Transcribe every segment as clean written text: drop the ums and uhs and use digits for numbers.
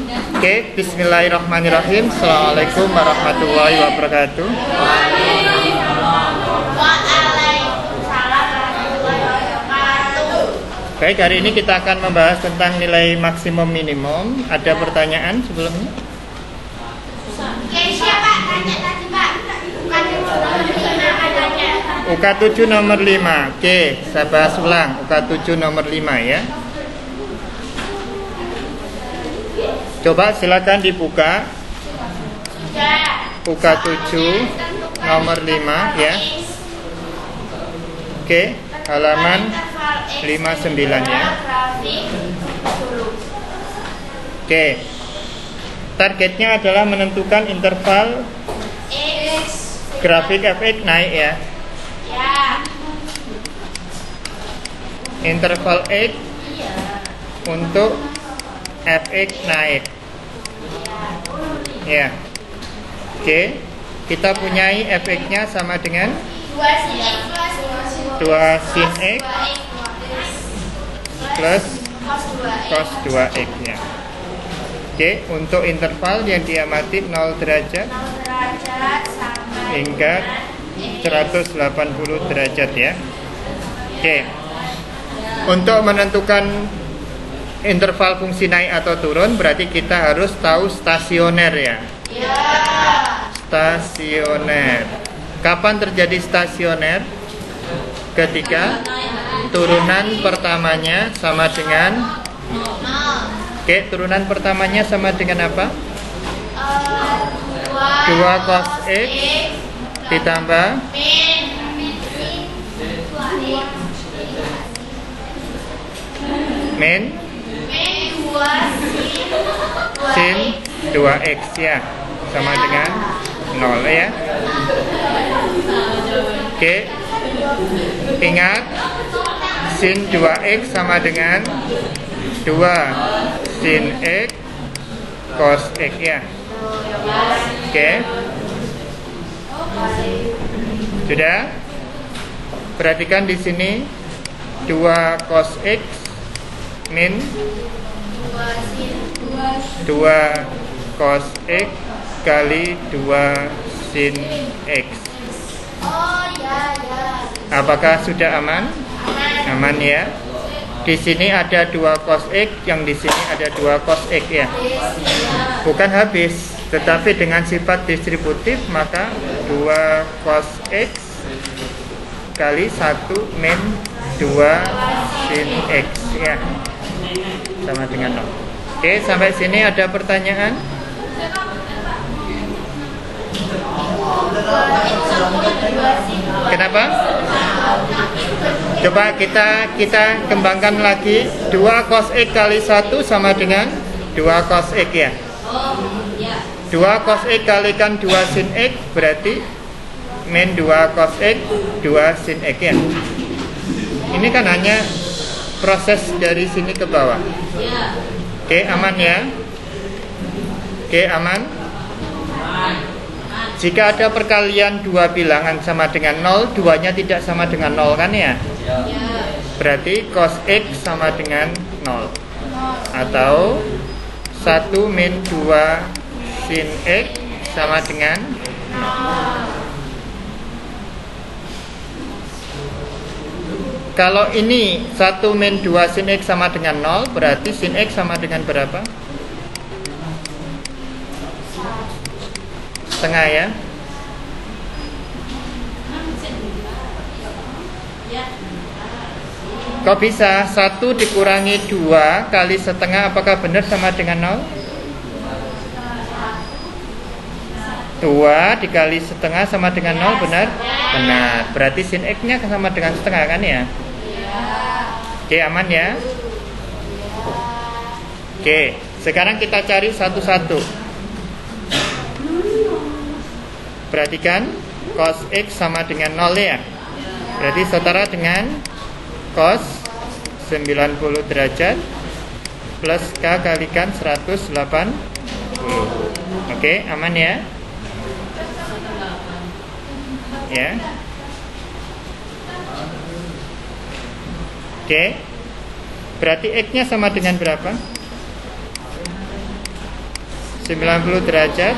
Oke, bismillahirrahmanirrahim. Assalamualaikum warahmatullahi wabarakatuh. Baik, hari ini kita akan membahas tentang nilai maksimum minimum. Ada pertanyaan sebelumnya? Siapa tanya tadi Pak? UK7 nomor 5. Oke, saya bahas ulang. UK7 nomor 5 ya. Coba silakan dibuka. UK7 nomor 5 ya. Oke, halaman 59 ya. Oke. Targetnya adalah menentukan interval grafik fx naik ya. Interval x untuk fx naik. Ya. Oke. Kita punyai fx-nya sama dengan 2 sin x plus cos 2x ya. Oke, untuk interval yang diamati 0 derajat hingga 180 derajat ya. Oke. Untuk menentukan interval fungsi naik atau turun berarti kita harus tahu stasioner ya. Stasioner. Kapan terjadi stasioner? Ketika turunan pertamanya sama dengan Oke, turunan pertamanya sama dengan apa? 2 cos x ditambah min sin 2x ya, sama dengan 0 ya. Oke, ingat sin 2x sama dengan 2 sin x cos x ya. Oke. Sudah? Perhatikan di sini 2 cos x min 2 cos x kali 2 sin x. Apakah sudah aman? Aman ya. Di sini ada 2 cos x, yang di sini ada 2 cos x ya. Bukan habis, tetapi dengan sifat distributif maka 2 cos x kali 1 min 2 sin x ya, sama dengan 0. Oke, sampai sini ada pertanyaan? Kenapa? Coba kita kembangkan lagi. 2 cos x kali 1 sama dengan 2 cos x ya. 2 cos x kalikan 2 sin x berarti min 2 cos x 2 sin x ya. Ini kan hanya proses dari sini ke bawah. Oke, aman ya. Oke, aman. Jika ada perkalian dua bilangan sama dengan 0, duanya tidak sama dengan 0 kan ya? Berarti cos x sama dengan 0. Atau 1 min 2 sin x sama dengan 0. Kalau ini 1 min 2 sin x sama dengan 0, berarti sin x sama dengan berapa? Setengah ya. Kok bisa 1 dikurangi 2 kali setengah, apakah benar sama dengan 0? 2 dikali setengah sama dengan 0, benar? Benar. Berarti sin x nya sama dengan setengah kan ya? Oke, aman ya. Oke, sekarang kita cari satu-satu. Perhatikan, cos x sama dengan 0 ya. Berarti setara dengan cos 90 derajat plus k kalikan 180. Oke, aman ya. Ya. Oke. Berarti x-nya sama dengan berapa? 90 derajat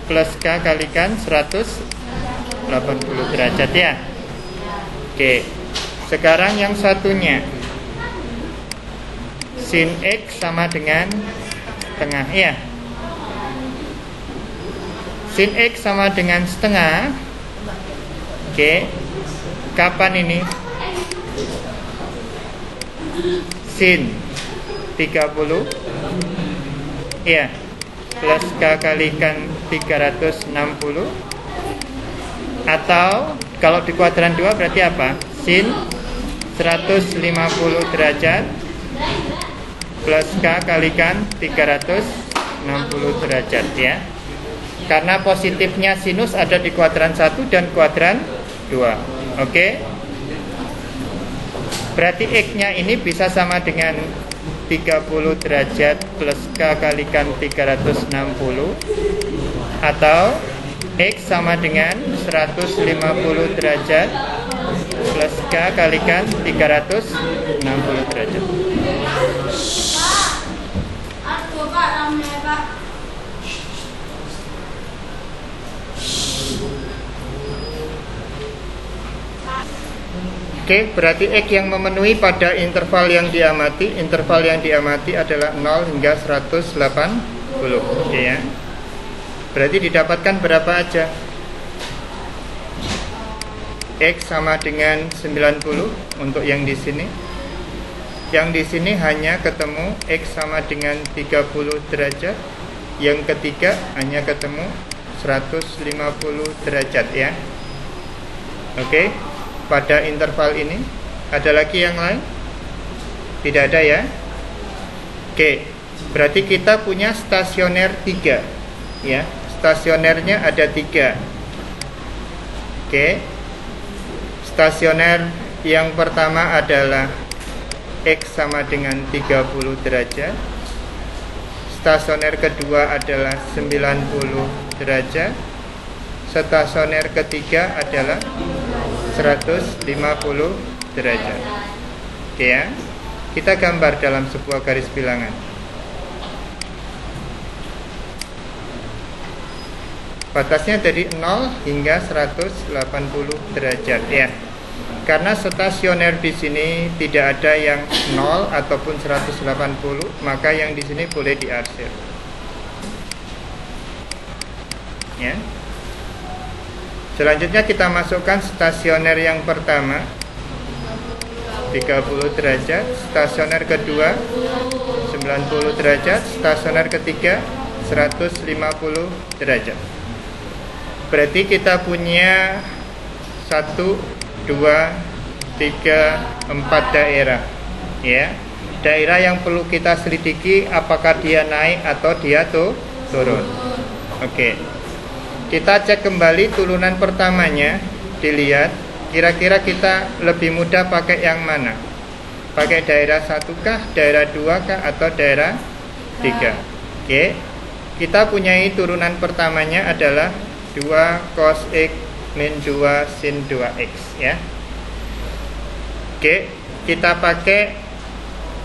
plus K kalikan 180 derajat ya. Oke. Sekarang yang satunya, sin X sama dengan setengah ya. Sin X sama dengan setengah. Oke. Kapan ini? Sin 30 ya, plus K kalikan 360. Atau kalau di kuadran 2 berarti apa? Sin 150 derajat plus K kalikan 360 derajat ya. Karena positifnya sinus ada di kuadran 1 dan kuadran 2. Oke. Berarti X-nya ini bisa sama dengan 30 derajat plus K kalikan 360, atau X sama dengan 150 derajat plus K kalikan 360 derajat. Oke, berarti X yang memenuhi pada interval yang diamati. Interval yang diamati adalah 0 hingga 180. Oke ya. Berarti didapatkan berapa aja? X sama dengan 90 untuk yang di sini. Yang di sini hanya ketemu X sama dengan 30 derajat. Yang ketiga hanya ketemu 150 derajat ya. Oke. Pada interval ini ada lagi yang lain? Tidak ada ya. Oke, berarti kita punya stasioner 3 ya. Stasionernya ada 3. Oke. Stasioner yang pertama adalah X sama dengan 30 derajat. Stasioner kedua adalah 90 derajat. Stasioner ketiga adalah 150 derajat. Oke ya. Kita gambar dalam sebuah garis bilangan. Batasnya dari 0 hingga 180 derajat ya. Karena stasioner di sini tidak ada yang 0 ataupun 180, maka yang di sini boleh diarsir. Ya. Selanjutnya kita masukkan stasioner yang pertama 30 derajat, stasioner kedua 90 derajat, stasioner ketiga 150 derajat. Berarti kita punya 1, 2, 3, 4 daerah ya. Daerah yang perlu kita selidiki apakah dia naik atau dia turun. Oke. Kita cek kembali turunan pertamanya, dilihat kira-kira kita lebih mudah pakai yang mana? Pakai daerah 1 kah, daerah 2 kah, atau daerah 3? Oke. Kita punyai turunan pertamanya adalah 2 cos X min 2 sin 2X ya. Oke, kita pakai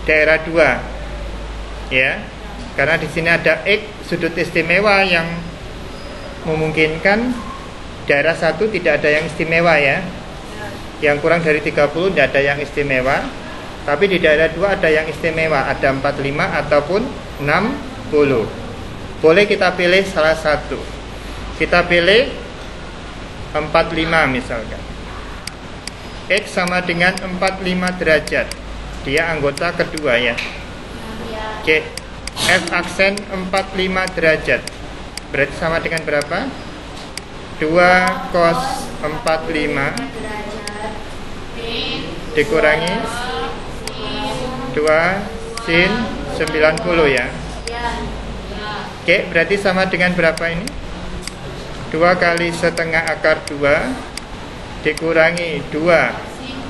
daerah 2 ya. Karena di sini ada X sudut istimewa yang memungkinkan daerah 1 tidak ada yang istimewa ya. Yang kurang dari 30 tidak ada yang istimewa. Tapi di daerah 2 ada yang istimewa, ada 45 ataupun 60. Boleh kita pilih salah satu. Kita pilih 45 misalkan. X sama dengan 45 derajat. Dia anggota kedua ya. Oke. F aksen 45 derajat. Berarti sama dengan berapa? 2 cos 45 dikurangi 2 sin 90 ya. Oke, berarti sama dengan berapa ini? 2 kali setengah akar 2 dikurangi 2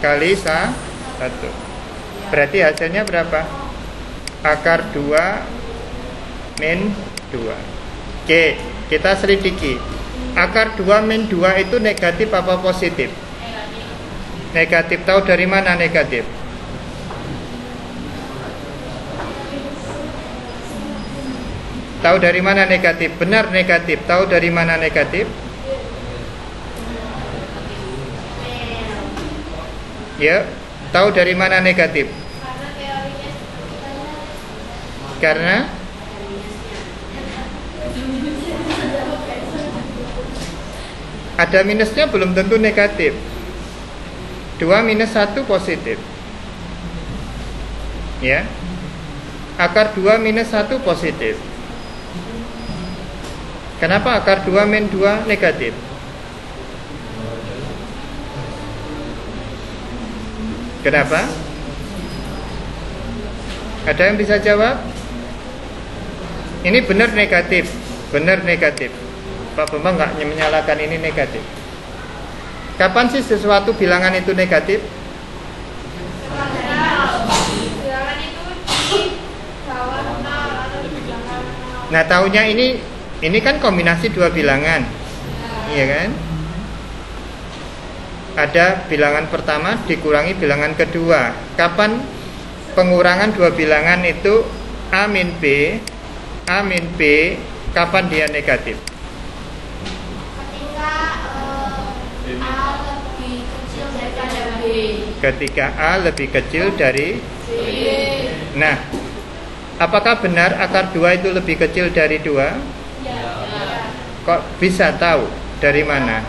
kali 1. Berarti hasilnya berapa? Akar 2 min 2. Oke, kita selidiki. Akar 2 min 2 itu negatif apa positif? Negatif. Tahu dari mana negatif? Tahu dari mana negatif? Benar negatif. Tahu dari mana negatif? Ya, tahu dari mana negatif? Karena ada minusnya belum tentu negatif. 2 minus 1 positif. Ya. Akar 2 minus 1 positif. Kenapa akar 2 min 2 negatif? Kenapa? Ada yang bisa jawab? Ini benar negatif. Benar negatif. Pak Bambang nggak menyalahkan ini negatif. Kapan sih sesuatu bilangan itu negatif? Nah, tahunya ini kan kombinasi dua bilangan, iya kan? Ada bilangan pertama dikurangi bilangan kedua. Kapan pengurangan dua bilangan itu A min B, kapan dia negatif? Ketika A lebih kecil dari B. Nah, apakah benar akar 2 itu lebih kecil dari 2? Ya. Kok bisa tahu? Dari mana?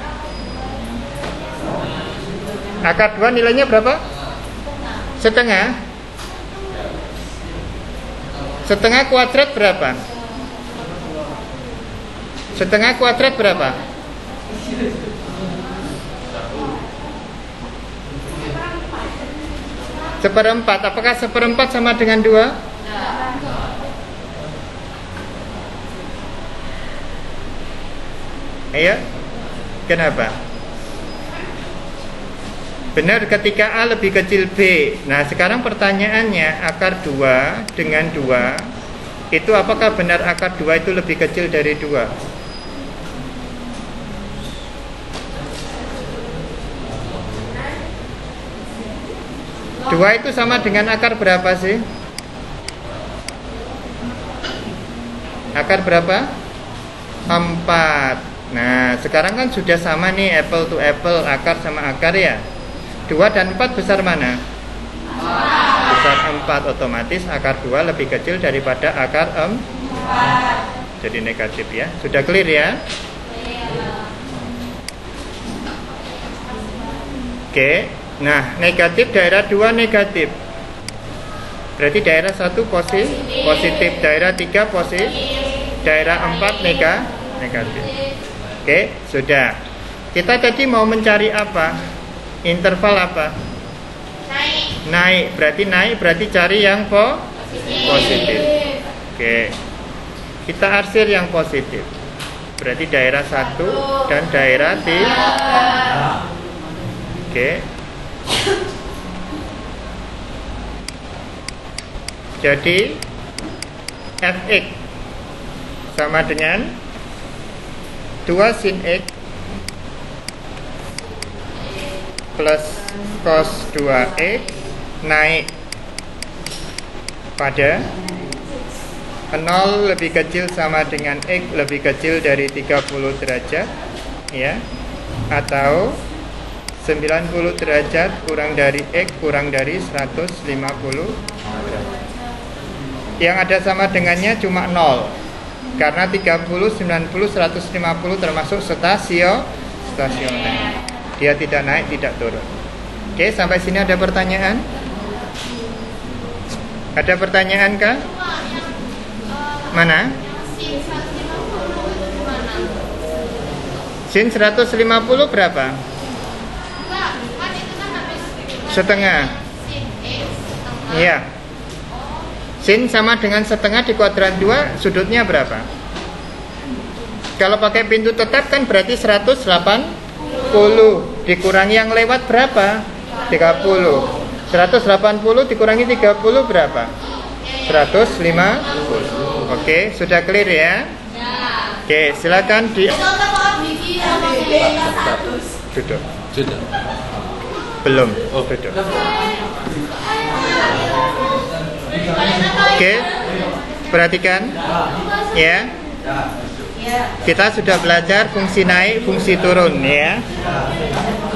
Akar 2 nilainya berapa? Setengah. Setengah kuadrat berapa? Setengah kuadrat berapa? Seperempat. Apakah seperempat sama dengan 2? Ayo. Kenapa? Benar ketika A lebih kecil B. Nah, sekarang pertanyaannya, akar 2 dengan 2 itu apakah benar akar 2 itu lebih kecil dari 2? Dua itu sama dengan akar berapa sih? Akar berapa? 4. Nah, sekarang kan sudah sama nih, apple to apple, akar sama akar ya. 2 dan 4 besar mana? 4. Besar 4, otomatis akar 2 lebih kecil daripada akar 4. Jadi negatif ya. Sudah clear ya? Oke. Nah, negatif daerah 2 negatif. Berarti daerah 1 positif, daerah 3 positif, daerah 4 negatif. Oke, sudah. Kita tadi mau mencari apa? Interval apa? Naik. Naik berarti cari yang positif. Oke. Kita arsir yang positif. Berarti daerah 1 dan daerah 3. Oke. Jadi fx sama dengan 2 sin x plus cos 2x naik pada 0 lebih kecil sama dengan x lebih kecil dari 30 derajat ya, atau 90 derajat kurang dari x kurang dari 150 derajat. Yang ada sama dengannya cuma 0. Karena 30, 90, 150 termasuk stasioner. Dia tidak naik, tidak turun. Oke, sampai sini ada pertanyaan? Ada pertanyaan kah? Mana? Sin 150 berapa? Setengah. Iya. Sin sama dengan setengah di kuadran 2, sudutnya berapa? Kalau pakai pintu tetap kan berarti 180. Dikurangi yang lewat berapa? 30. 180 dikurangi 30 berapa? 150. Oke, sudah clear ya? Oke, silakan duduk. Sudah. Belum. Duduk. Oke. Perhatikan, ya. Kita sudah belajar fungsi naik, fungsi turun, ya.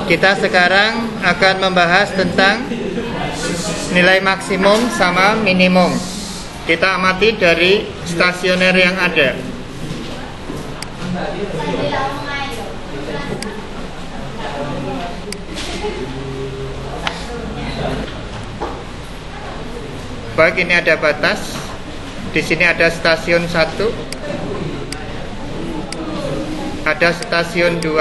Kita sekarang akan membahas tentang nilai maksimum sama minimum. Kita amati dari stasioner yang ada. Baik, ini ada batas. Di sini ada stasiun 1, ada stasiun 2,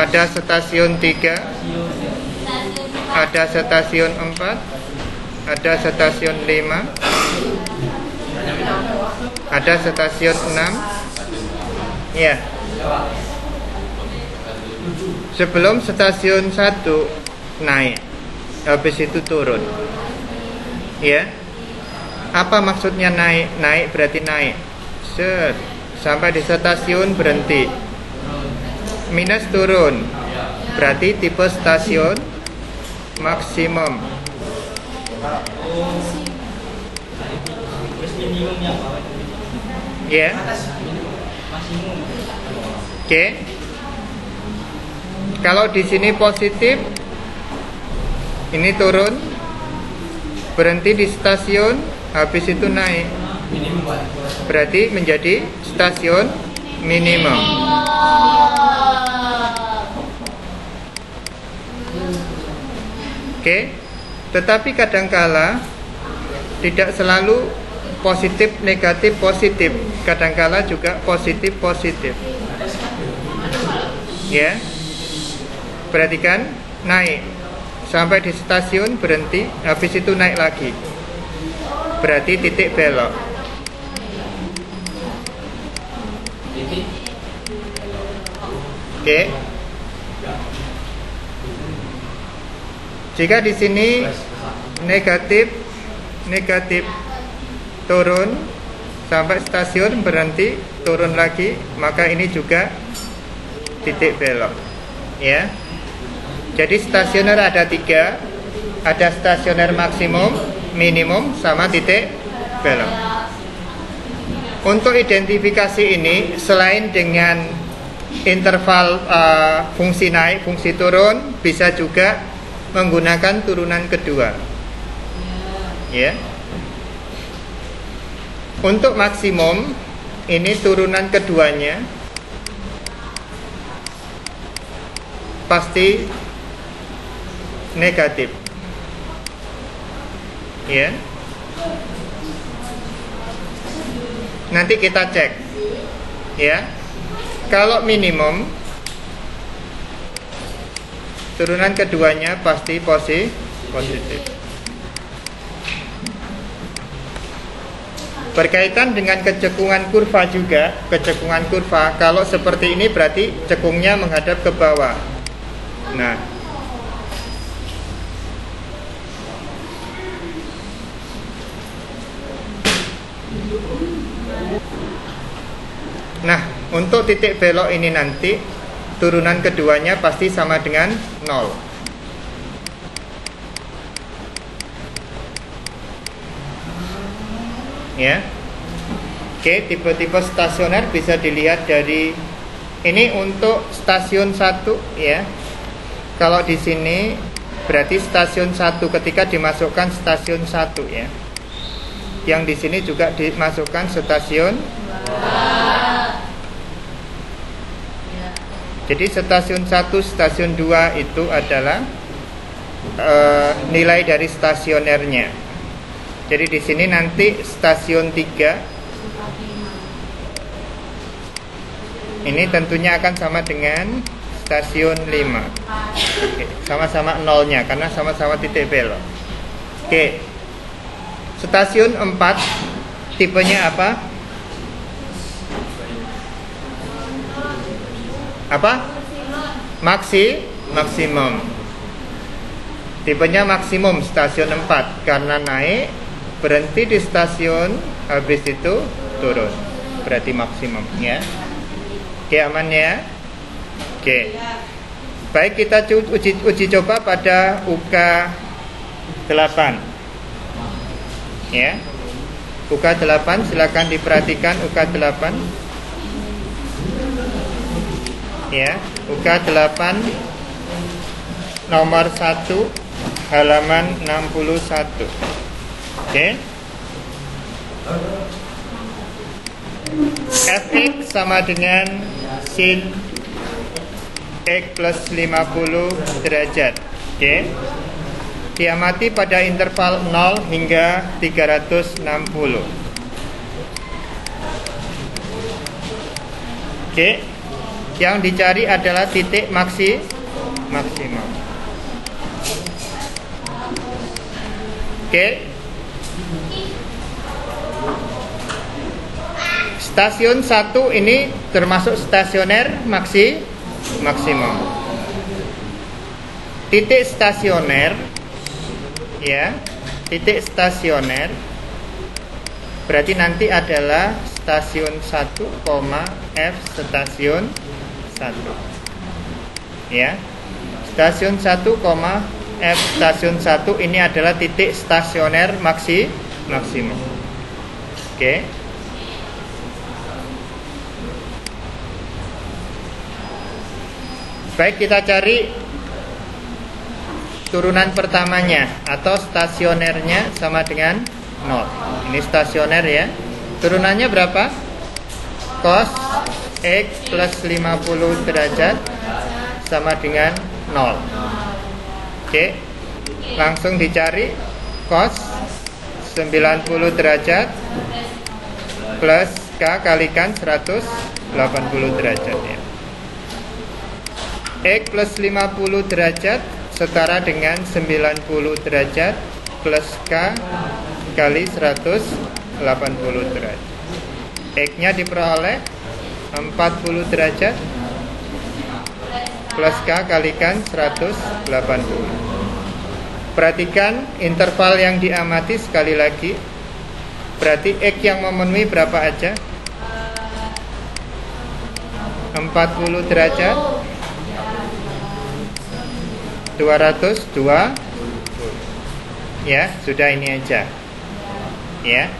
ada stasiun 3, ada stasiun 4, ada stasiun 5, ada stasiun 6. Ya. Sebelum stasiun 1 naik, habis itu turun. Ya. Apa maksudnya naik? Naik berarti naik. Set. Sampai di stasiun berhenti. Minus turun. Berarti tipe stasiun maksimum. Ya. Oke. Kalau di sini positif, ini turun, berhenti di stasiun, habis itu naik, berarti menjadi stasiun minimum. Oke. Tetapi kadangkala tidak selalu positif negatif positif, kadangkala juga positif positif. Ya. Perhatikan, naik sampai di stasiun berhenti, habis itu naik lagi. Berarti titik belok. Oke. Jika di sini negatif, negatif, turun sampai stasiun berhenti, turun lagi, maka ini juga titik belok. Ya. Jadi stasioner ada 3, ada stasioner maksimum, minimum, sama titik belok. Untuk identifikasi ini, selain dengan interval fungsi naik, fungsi turun, bisa juga menggunakan turunan kedua. Ya. Untuk maksimum, ini turunan keduanya pasti negatif. Ya. Nanti kita cek. Ya. Kalau minimum, turunan keduanya pasti positif. Berkaitan dengan kecekungan kurva juga, kecekungan kurva kalau seperti ini berarti cekungnya menghadap ke bawah. Nah, untuk titik belok ini nanti turunan keduanya pasti sama dengan 0. Ya. Oke, tipe-tipe stasioner bisa dilihat dari ini untuk stasiun 1 ya. Kalau di sini berarti stasiun 1 ketika dimasukkan stasiun 1 ya. Yang di sini juga dimasukkan stasiun 2. Jadi stasiun 1, stasiun 2 itu adalah nilai dari stasionernya. Jadi di sini nanti stasiun 3 ini tentunya akan sama dengan stasiun 5. Oke, sama-sama nolnya karena sama-sama titik belok. Oke. Stasiun 4 tipenya apa? Maksimum. Tipenya maksimum stasiun 4 karena naik, berhenti di stasiun, habis itu turun. Berarti maksimum ya. Oke, aman ya? Oke. Baik, kita uji coba pada UK 8. Ya. UK8, silakan diperhatikan UK8. Ya, UK8 nomor 1 halaman 61. Oke. Fx sama dengan sin X plus 50 derajat. Oke. Diamati pada interval 0 hingga 360. Oke. Yang dicari adalah titik maksimum. Oke. Stasiun 1 ini termasuk stasioner maksimum. Titik stasioner, ya, titik stasioner berarti nanti adalah stasiun 1, F stasiun 1. Ya. Stasiun 1, F stasiun 1 ini adalah titik stasioner maksimum. Oke. Baik, kita cari turunan pertamanya atau stasionernya sama dengan 0. Ini stasioner ya. Turunannya berapa? Cos X plus 50 derajat sama dengan 0. Oke. Langsung dicari cos 90 derajat plus K kalikan 180 derajat ya. X plus 50 derajat setara dengan 90 derajat plus K kali 180 derajat. X-nya diperoleh 40 derajat plus K kalikan 180. Perhatikan interval yang diamati sekali lagi. Berarti X yang memenuhi berapa aja? 40 derajat 220. Ya, sudah ini aja. Ya.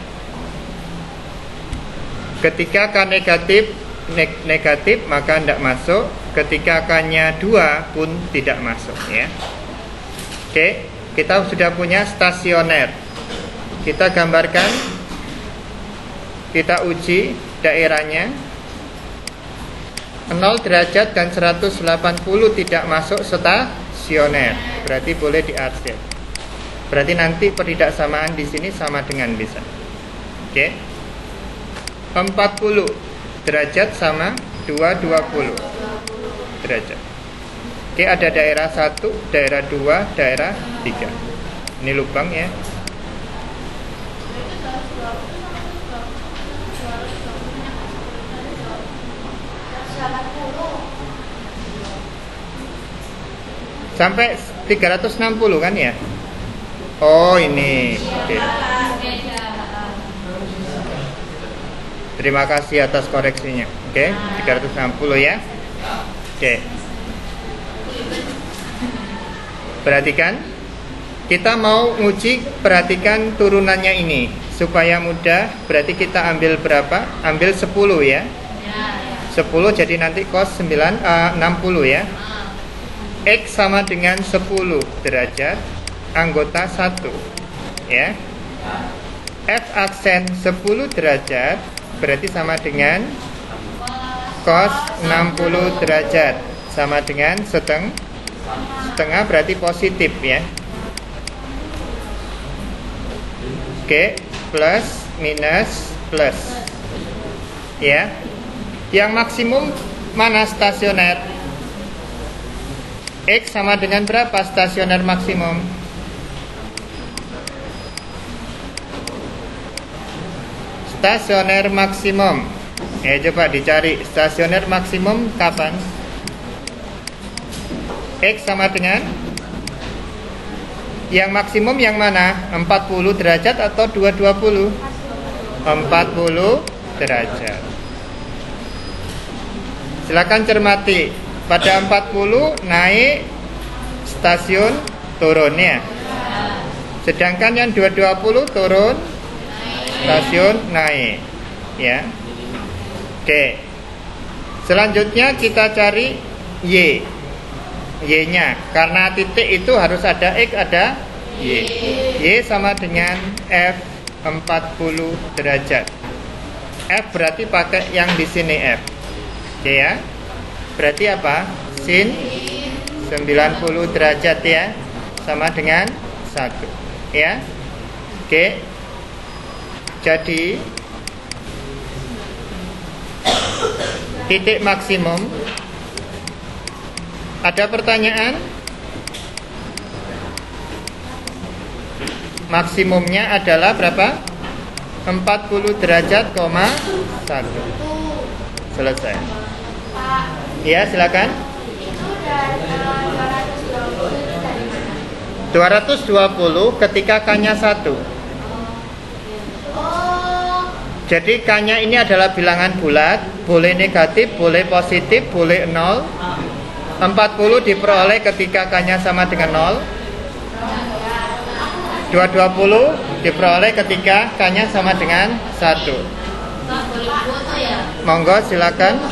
Ketika K negatif maka tidak masuk. Ketika K-nya 2 pun tidak masuk ya. Oke, kita sudah punya stasioner. Kita gambarkan, kita uji daerahnya. 0 derajat dan 180 tidak masuk stasioner. Berarti boleh diarsip. Berarti nanti peridaksamaan di sini sama dengan bisa. Oke. 40 derajat sama 220 derajat. Oke, ada daerah 1, daerah 2, daerah 3. Ini lubang ya. Sampai 360 kan ya? Oh, ini. Oke. Terima kasih atas koreksinya. Oke, 360 ya. Oke. Perhatikan. Kita mau uji, perhatikan turunannya ini supaya mudah. Berarti kita ambil berapa? Ambil 10 ya. 10 jadi nanti cos 60 ya. X sama dengan 10 derajat anggota 1 ya. F aksen 10 derajat berarti sama dengan cos 60 derajat sama dengan setengah berarti positif ya. Oke, plus minus plus ya. Yang maksimum mana stasioner? X sama dengan berapa stasioner maksimum? Stasioner maksimum. Coba dicari stasioner maksimum kapan? X sama dengan yang maksimum yang mana? 40 derajat atau 220? 40 derajat. Silakan cermati. Pada 40 naik, stasiun turun ya. Sedangkan yang 220 turun stasiun naik. Ya. Oke. Selanjutnya kita cari Y. Y-nya. Karena titik itu harus ada X, ada Y. Y sama dengan F 40 derajat. F berarti pakai yang di sini F. Oke ya. Berarti apa? Sin 90 derajat ya. Sama dengan 1. Ya. Oke. Jadi titik maksimum. Ada pertanyaan? Maksimumnya adalah berapa? 40 derajat, 1. Selesai. Ya, silakan. 220 ketika K-nya 1. Jadi K-nya ini adalah bilangan bulat, boleh negatif, boleh positif, boleh 0. 40 diperoleh ketika K-nya sama dengan 0. 220 diperoleh ketika K-nya sama dengan 1. Monggo silakan.